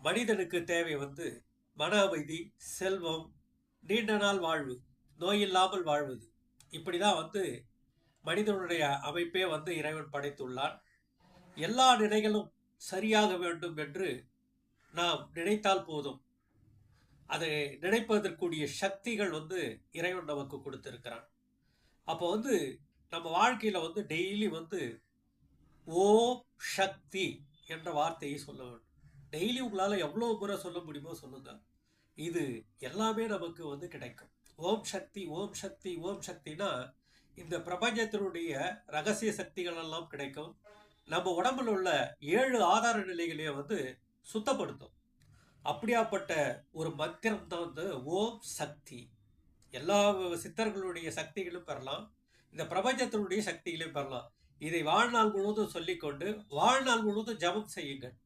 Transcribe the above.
மனிதனுக்கு தேவை மன அமைதி, செல்வம், நீண்ட நாள் வாழ்வு, நோயில்லாமல் வாழ்வது. இப்படிதான் மனிதனுடைய அமைப்பே இறைவன் படைத்துள்ளான். எல்லா நிலைகளும் சரியாக வேண்டும் என்று நாம் நினைத்தால் போதும். அதை நினைப்பதற்குரிய சக்திகள் இறைவன் நமக்கு கொடுத்திருக்கிறான். அப்போ நம்ம வாழ்க்கையில டெய்லி ஓம் சக்தி என்ற வார்த்தையை சொல்ல வேண்டும். டெய்லி உங்களால எவ்வளவு முறை சொல்ல முடியுமோ சொல்லுங்க. இது எல்லாமே நமக்கு கிடைக்கும். ஓம் சக்தி, ஓம் சக்தி, ஓம் சக்தினா இந்த பிரபஞ்சத்தினுடைய ரகசிய சக்திகள் எல்லாம் கிடைக்கும். நம்ம உடம்புல உள்ள 7 ஆதார நிலைகளையும் சுத்தப்படுத்தும். அப்படியாப்பட்ட ஒரு மந்திரம் தான் ஓம் சக்தி. எல்லா சித்தர்களுடைய சக்திகளும் பெறலாம், இந்த பிரபஞ்சத்தினுடைய சக்திகளையும் பெறலாம். இதை வாழ்நாள் முழுவதும் சொல்லிக்கொண்டு வாழ்நாள் முழுவதும் ஜபம் செய்யுங்கள்.